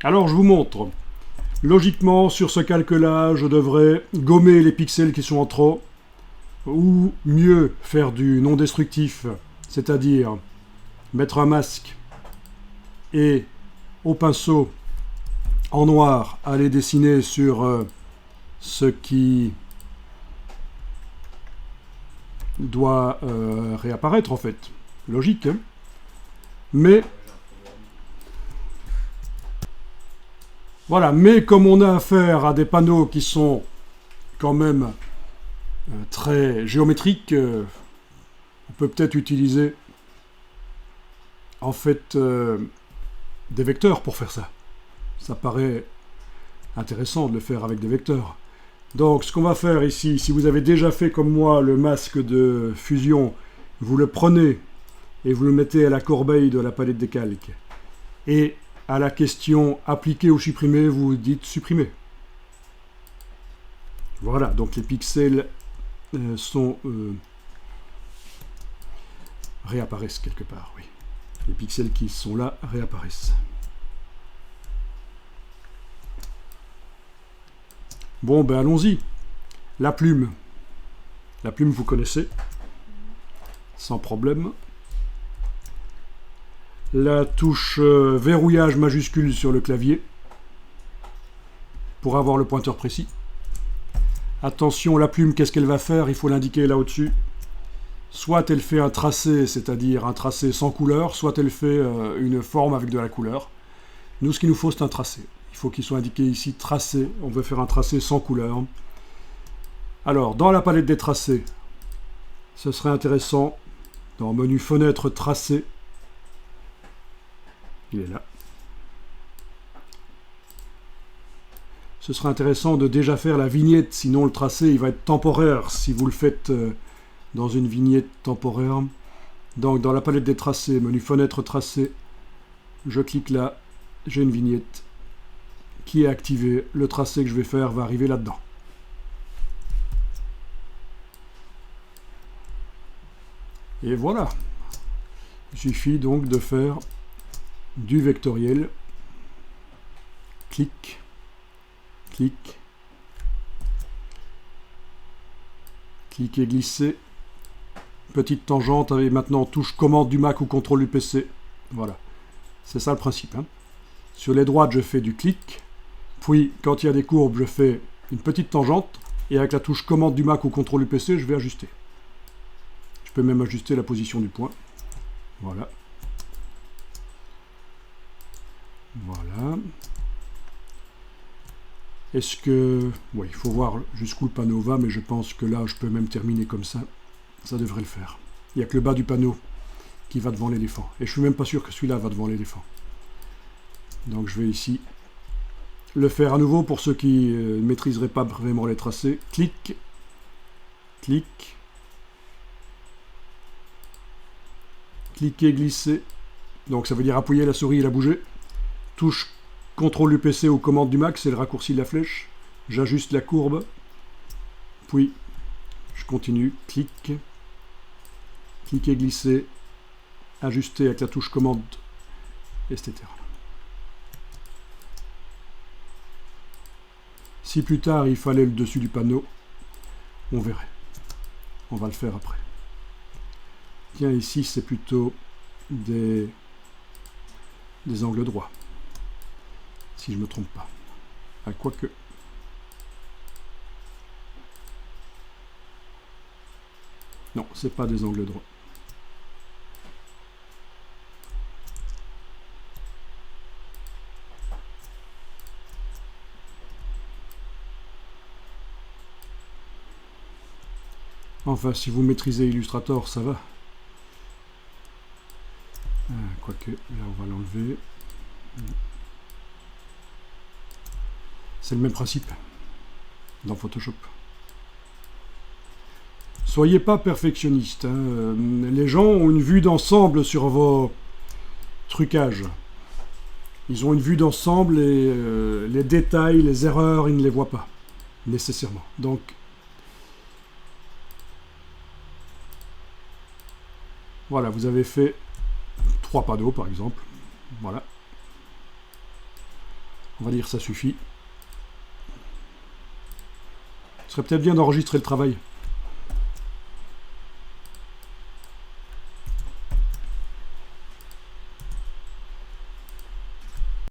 Alors je vous montre. Logiquement, sur ce calque-là, je devrais gommer les pixels qui sont en trop, ou mieux faire du non destructif, c'est-à-dire mettre un masque et au pinceau en noir aller dessiner sur ce qui doit réapparaître en fait. Logique, hein? Mais voilà, mais comme on a affaire à des panneaux qui sont quand même très géométriques, on peut peut-être utiliser en fait des vecteurs pour faire ça. Ça paraît intéressant de le faire avec des vecteurs. Donc ce qu'on va faire ici, si vous avez déjà fait comme moi le masque de fusion, vous le prenez et vous le mettez à la corbeille de la palette des calques. Et à la question appliquer ou supprimer, vous dites supprimer. Voilà, donc les pixels réapparaissent quelque part, oui. Les pixels qui sont là réapparaissent. Bon, ben allons-y. La plume. La plume, vous connaissez. Sans problème. La touche verrouillage majuscule sur le clavier. Pour avoir le pointeur précis. Attention, la plume, qu'est-ce qu'elle va faire? Il faut l'indiquer là au-dessus. Soit elle fait un tracé, c'est-à-dire un tracé sans couleur, soit elle fait une forme avec de la couleur. Nous, ce qu'il nous faut, c'est un tracé. Il faut qu'il soit indiqué ici tracé. On veut faire un tracé sans couleur. Alors, dans la palette des tracés, ce serait intéressant, dans le menu fenêtre tracé, il est là. Ce serait intéressant de déjà faire la vignette, sinon le tracé il va être temporaire si vous le faites dans une vignette temporaire. Donc dans la palette des tracés, menu fenêtre tracé, je clique là, j'ai une vignette qui est activée. Le tracé que je vais faire va arriver là-dedans. Et voilà. Il suffit donc de faire du vectoriel. Clic. Clic. Clic et glisser. Petite tangente avec maintenant touche commande du Mac ou contrôle du PC. Voilà. C'est ça le principe. Hein. Sur les droites, je fais du clic. Puis, quand il y a des courbes, je fais une petite tangente. Et avec la touche commande du Mac ou contrôle du PC, je vais ajuster. Je peux même ajuster la position du point. Voilà. Voilà. Est-ce que... Oui, il faut voir jusqu'où le panneau va, mais je pense que là, je peux même terminer comme ça. Ça devrait le faire. Il n'y a que le bas du panneau qui va devant l'éléphant. Et je suis même pas sûr que celui-là va devant l'éléphant. Donc je vais ici le faire à nouveau pour ceux qui ne maîtriseraient pas vraiment les tracés. Clic. Clic. Cliquer, glisser. Donc ça veut dire appuyer la souris et la bouger. Touche CTRL du PC ou commande du Mac, c'est le raccourci de la flèche. J'ajuste la courbe. Puis je continue. Clic. Cliquer, glisser. Ajuster avec la touche commande, etc. Si plus tard il fallait le dessus du panneau, on verrait. On va le faire après. Tiens, ici c'est plutôt des angles droits. Si je ne me trompe pas. Ah, quoique. Non, c'est pas des angles droits. Enfin, si vous maîtrisez Illustrator, ça va. Quoique, là on va l'enlever. C'est le même principe dans Photoshop. Soyez pas perfectionniste. Hein. Les gens ont une vue d'ensemble sur vos trucages. Ils ont une vue d'ensemble et les détails, les erreurs, ils ne les voient pas nécessairement. Donc, voilà, vous avez fait 3 panneaux par exemple. Voilà. On va dire ça suffit. Ce serait peut-être bien d'enregistrer le travail.